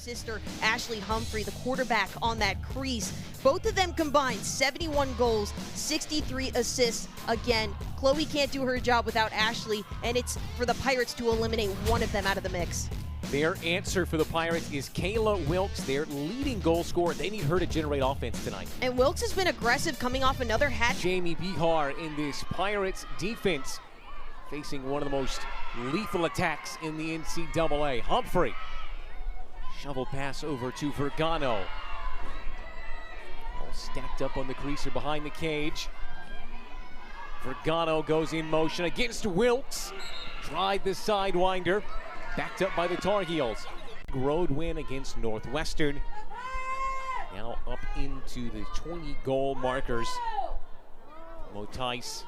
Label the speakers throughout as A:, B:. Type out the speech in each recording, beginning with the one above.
A: sister, Ashley Humphrey, the quarterback on that crease. Both of them combined 71 goals, 63 assists. Again, Chloe can't do her job without Ashley, and it's for the Pirates to eliminate one of them out of the mix.
B: Their answer for the Pirates is Kayla Wilkes, their leading goal scorer. They need her to generate offense tonight.
A: And Wilkes has been aggressive, coming off another hat.
B: Jamie Bihar in this Pirates defense, facing one of the most lethal attacks in the NCAA. Humphrey, shovel pass over to Vergano. All stacked up on the crease or behind the cage. Vergano goes in motion against Wilkes. Tried the sidewinder. Backed up by the Tar Heels. Road win against Northwestern. Now up into the 20-goal markers. Motice.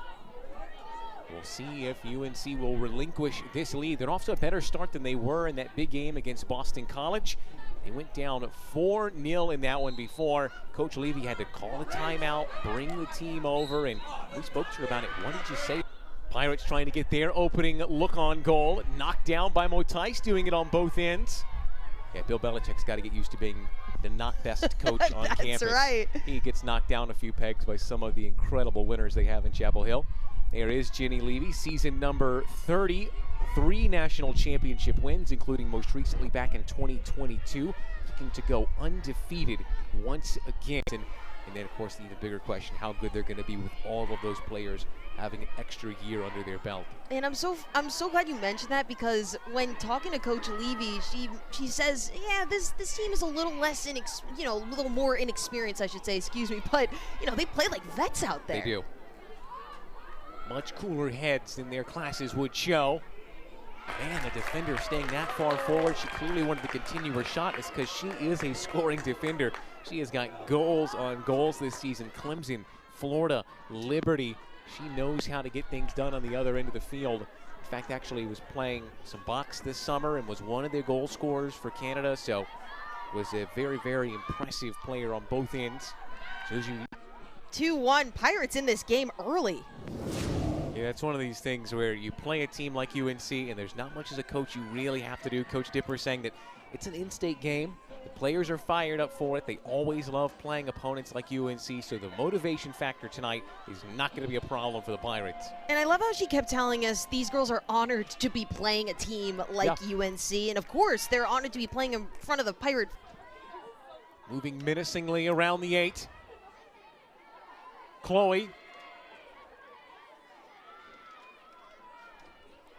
B: We'll see if UNC will relinquish this lead. They're off to a better start than they were in that big game against Boston College. They went down 4-0 in that one before. Coach Levy had to call a timeout, bring the team over, and we spoke to her about it. What did you say? Pirates trying to get their opening look on goal. Knocked down by Motice, doing it on both ends. Yeah, Bill Belichick's got to get used to being the not best coach on campus.
A: That's right.
B: He gets knocked down a few pegs by some of the incredible winners they have in Chapel Hill. There is Ginny Levy, season number 30. 3 national championship wins, including most recently back in 2022. Looking to go undefeated once again. And then, of course, the even bigger question, how good they're going to be with all of those players having an extra year under their belt.
A: And I'm so glad you mentioned that, because when talking to Coach Levy, she says, yeah, this team is a little less a little more inexperienced, I should say, excuse me, but they play like vets out there.
B: They do. Much cooler heads than their classes would show. Man, the defender staying that far forward. She clearly wanted to continue her shot. It's because she is a scoring defender. She has got goals on goals this season. Clemson, Florida, Liberty. She knows how to get things done on the other end of the field. In fact, actually was playing some box this summer and was one of their goal scorers for Canada. So was a very, very impressive player on both ends. So as you
A: 2-1, Pirates in this game early.
B: Yeah, it's one of these things where you play a team like UNC and there's not much as a coach you really have to do. Coach Dipper saying that it's an in-state game. The players are fired up for it. They always love playing opponents like UNC, so the motivation factor tonight is not going to be a problem for the Pirates.
A: And I love how she kept telling us these girls are honored to be playing a team like UNC, and of course they're honored to be playing in front of the Pirate.
B: Moving menacingly around the 8. Chloe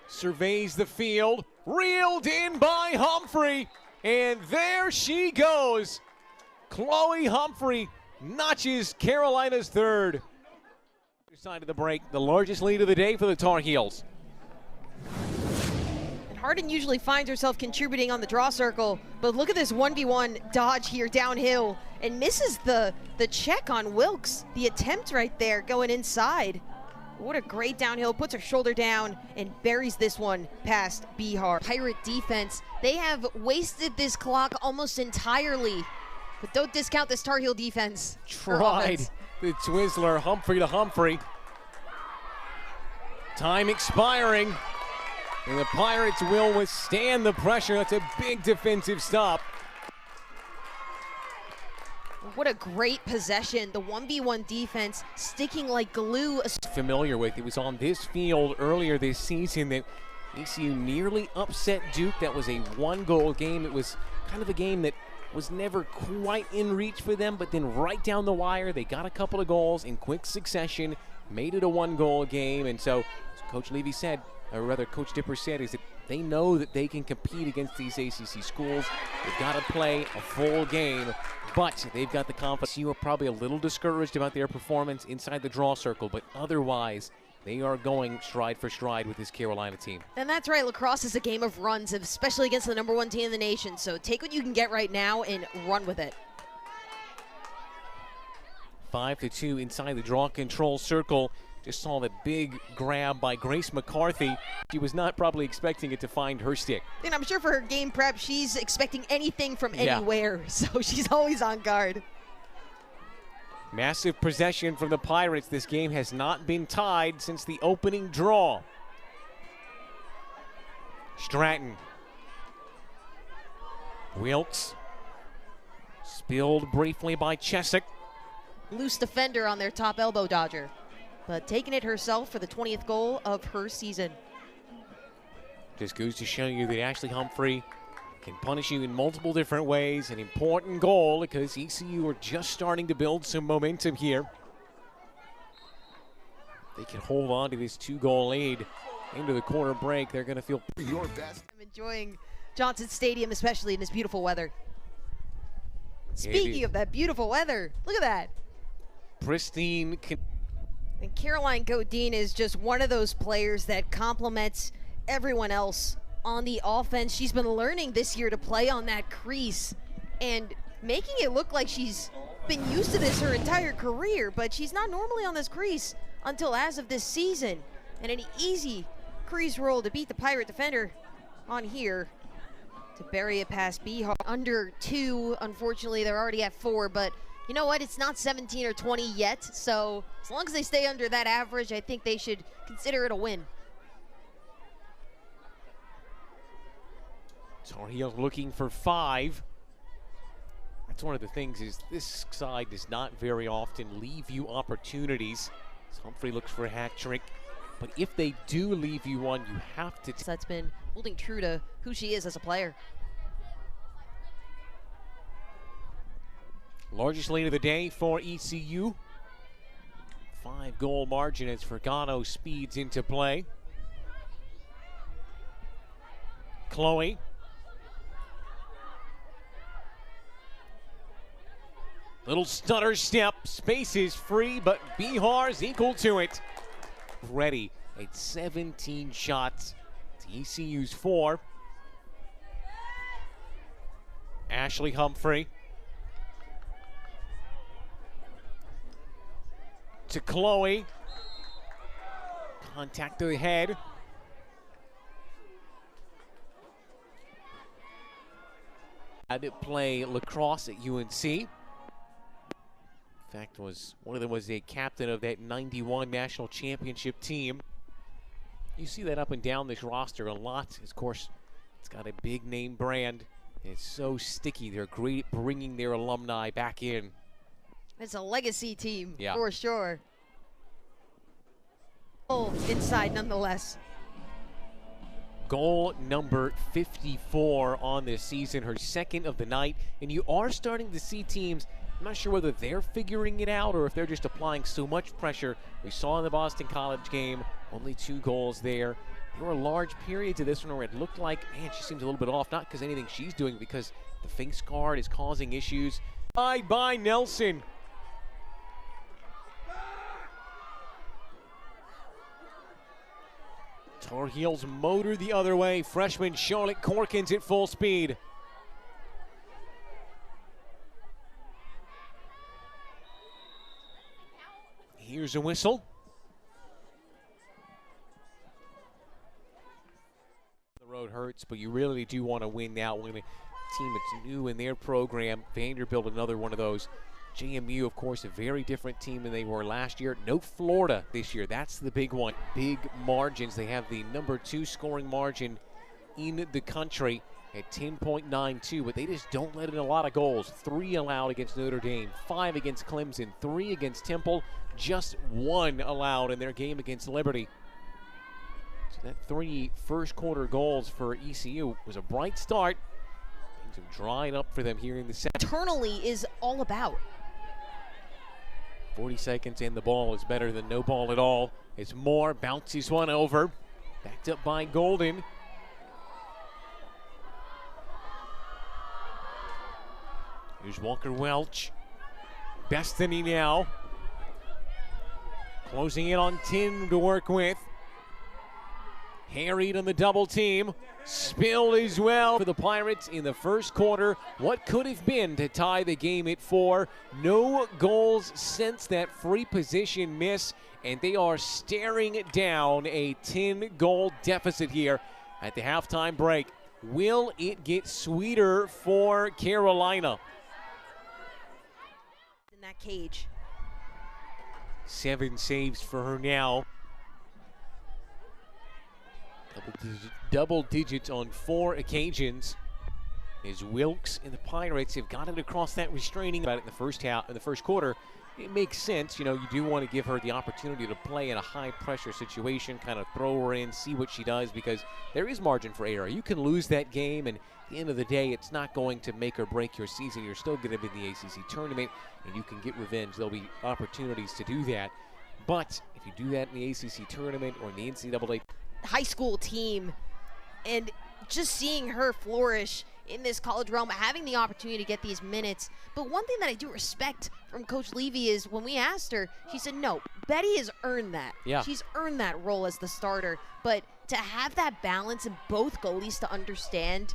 B: surveys the field, reeled in by Humphrey, and there she goes. Chloe Humphrey notches Carolina's third. Side of the break, the largest lead of the day for the Tar Heels.
A: And Hardin usually finds herself contributing on the draw circle, but look at this 1v1 dodge here downhill and misses the check on Wilkes. The attempt right there going inside. What a great downhill, puts her shoulder down and buries this one past Bihar. Pirate defense, they have wasted this clock almost entirely, but don't discount this Tar Heel defense.
B: Tried the Twizzler, Humphrey to Humphrey. Time expiring, and the Pirates will withstand the pressure. That's a big defensive stop.
A: What a great possession. The 1v1 defense sticking like glue.
B: Familiar with. It was on this field earlier this season that ECU nearly upset Duke. That was a 1-goal game. It was kind of a game that was never quite in reach for them, but then right down the wire, they got a couple of goals in quick succession, made it a 1-goal game. And so, as Coach Levy said, or rather Coach Dipper said, is that they know that they can compete against these ACC schools. They've got to play a full game, but they've got the confidence. You are probably a little discouraged about their performance inside the draw circle, but otherwise, they are going stride for stride with this Carolina team.
A: And that's right, lacrosse is a game of runs, especially against the #1 team in the nation. So take what you can get right now and run with it.
B: 5-2 inside the draw control circle. Just saw the big grab by Grace McCarthy. She was not probably expecting it to find her stick.
A: And I'm sure for her game prep, she's expecting anything from anywhere, so she's always on guard.
B: Massive possession from the Pirates. This game has not been tied since the opening draw. Stratton. Wilkes Spilled briefly by Chesick.
A: Loose defender on their top elbow dodger, but taking it herself for the 20th goal of her season.
B: Just goes to show you that Ashley Humphrey can punish you in multiple different ways. An important goal because ECU are just starting to build some momentum here. They can hold on to this 2-goal lead into the quarter break. They're going to feel
C: your best.
A: I'm enjoying Johnson Stadium, especially in this beautiful weather. Speaking of that beautiful weather, look at that.
B: Pristine.
A: And Caroline Godin is just one of those players that complements everyone else on the offense. She's been learning this year to play on that crease and making it look like she's been used to this her entire career, but she's not normally on this crease until as of this season. And an easy crease roll to beat the Pirate defender on here to bury it past Bihar. Under 2, unfortunately, they're already at 4, but you know what? It's not 17 or 20 yet, so as long as they stay under that average, I think they should consider it a win.
B: Tar Heels looking for 5. That's one of the things is this side does not very often leave you opportunities. So Humphrey looks for a hat trick, but if they do leave you one, you have to.
A: That's been holding true to who she is as a player.
B: Largest lead of the day for ECU. 5-goal margin as Fergano speeds into play. Chloe. Little stutter step. Space is free, but Bihar's equal to it. Ready at 17 shots to ECU's 4. Ashley Humphrey. To Chloe. Contact to the head. Had to play lacrosse at UNC. In fact, one of them was a captain of that 91 national championship team. You see that up and down this roster a lot. Of course, it's got a big name brand. And it's so sticky. They're great at bringing their alumni back in.
A: It's a legacy team,
B: yeah,
A: for sure. Oh, inside nonetheless.
B: Goal number 54 on this season, her second of the night. And you are starting to see teams, I'm not sure whether they're figuring it out or if they're just applying so much pressure. We saw in the Boston College game, only 2 goals there. There were large periods of this one where it looked like, man, she seems a little bit off, not because anything she's doing, because the face guard is causing issues. By Nelson. Tar Heels motor the other way. Freshman Charlotte Corkins at full speed. Here's a whistle. The road hurts, but you really do want to win now. When a team that's new in their program, Vanderbilt, another one of those. JMU, of course, a very different team than they were last year. No Florida this year. That's the big one. Big margins. They have the number 2 scoring margin in the country at 10.92, but they just don't let in a lot of goals. 3 allowed against Notre Dame, 5 against Clemson, 3 against Temple, just 1 allowed in their game against Liberty. So that 3 first quarter goals for ECU was a bright start. Things have dried up for them here in the second.
A: Eternally is all about.
B: 40 seconds and the ball is better than no ball at all. As Moore bounces one over. Backed up by Golden. Here's Walker Welch. Bethany now. Closing in on 10 to work with. Harried on the double team. Spilled as well for the Pirates in the first quarter. What could have been to tie the game at 4. No goals since that free position miss, and they are staring down a 10-goal deficit here at the halftime break. Will it get sweeter for Carolina?
A: In that cage.
B: 7 saves for her now. Double digits on 4 occasions. As Wilkes and the Pirates have got it across that restraining about it in the first quarter. It makes sense, you know, you do want to give her the opportunity to play in a high-pressure situation, kind of throw her in, see what she does, because there is margin for error. You can lose that game, and at the end of the day, it's not going to make or break your season. You're still going to be in the ACC tournament, and you can get revenge. There'll be opportunities to do that. But if you do that in the ACC tournament or in the NCAA
A: high school team, and just seeing her flourish in this college realm, having the opportunity to get these minutes. But one thing that I do respect from Coach Levy is when we asked her, she said, no, Betty has earned that.
B: Yeah.
A: She's earned that role as the starter. But to have that balance and both goalies to understand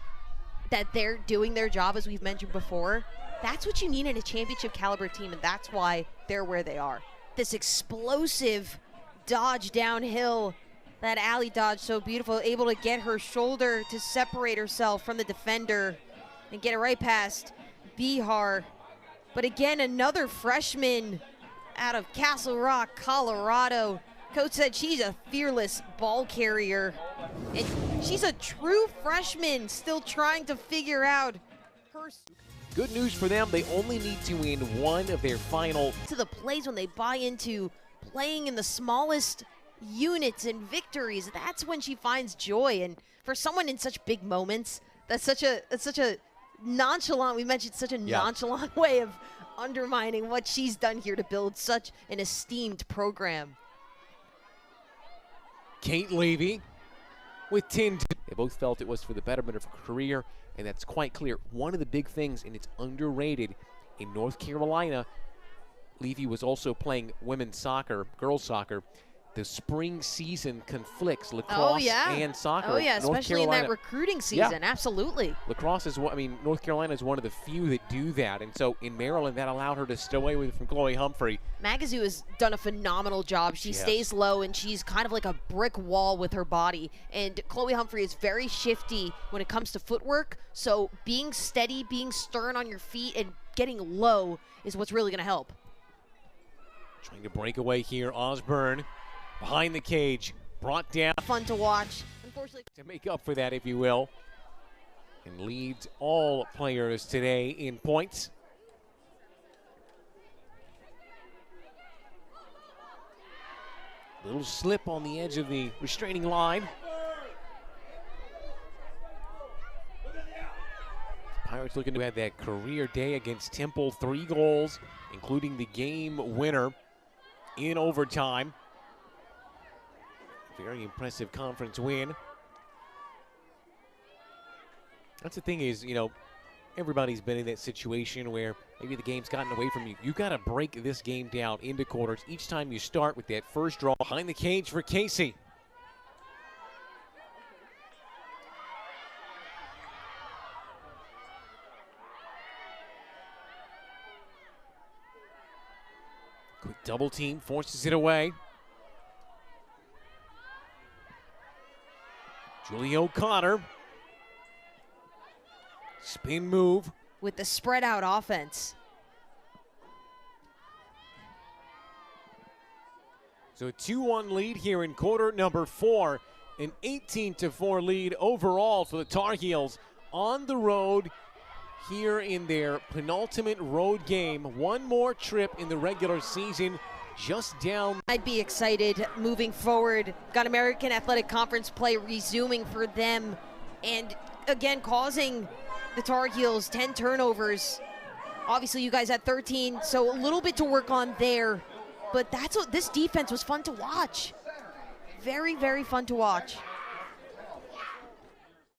A: that they're doing their job, as we've mentioned before, that's what you need in a championship caliber team, and that's why they're where they are. This explosive dodge downhill, that alley dodge, so beautiful, able to get her shoulder to separate herself from the defender and get it right past Bihar. But again, another freshman out of Castle Rock, Colorado. Coach said she's a fearless ball carrier, and she's a true freshman still trying to figure out her.
B: Good news for them, they only need to win one of their final.
A: To the plays when they buy into playing in the smallest units and victories, that's when she finds joy. And for someone in such big moments, that's such a nonchalant, we mentioned such a nonchalant way of undermining what she's done here to build such an esteemed program.
B: Kate Levy with 10. They both felt it was for the betterment of her career, and that's quite clear. One of the big things, and it's underrated, in North Carolina, Levy was also playing women's soccer, girls soccer. The spring season conflicts lacrosse and soccer.
A: Oh yeah,
B: North
A: especially
B: Carolina,
A: in that recruiting season. Absolutely.
B: Lacrosse is North Carolina is one of the few that do that, and so in Maryland that allowed her to stay away from Chloe Humphrey.
A: Magazoo has done a phenomenal job. She stays low, and she's kind of like a brick wall with her body. And Chloe Humphrey is very shifty when it comes to footwork. So being steady, being stern on your feet, and getting low is what's really going to help.
B: Trying to break away here, Osborne. Behind the cage, brought down.
A: Fun to watch. Unfortunately,
B: to make up for that, if you will. And leads all players today in points. Little slip on the edge of the restraining line. Pirates looking to have that career day against Temple. 3 goals, including the game winner in overtime. Very impressive conference win. That's the thing is, you know, everybody's been in that situation where maybe the game's gotten away from you. You got to break this game down into quarters each time you start with that first draw. Behind the cage for Casey. Quick double team, forces it away. Julie O'Connor. Spin move.
A: with the spread out offense.
B: So a 2-1 lead here in quarter number 4. An 18-4 lead overall for the Tar Heels on the road here in their penultimate road game. One more trip in the regular season, just down.
A: I'd be excited moving forward. Got American Athletic Conference play resuming for them, and again causing the Tar Heels 10 turnovers. Obviously you guys had 13, so a little bit to work on there, but that's what this defense was fun to watch. Very, very fun to watch.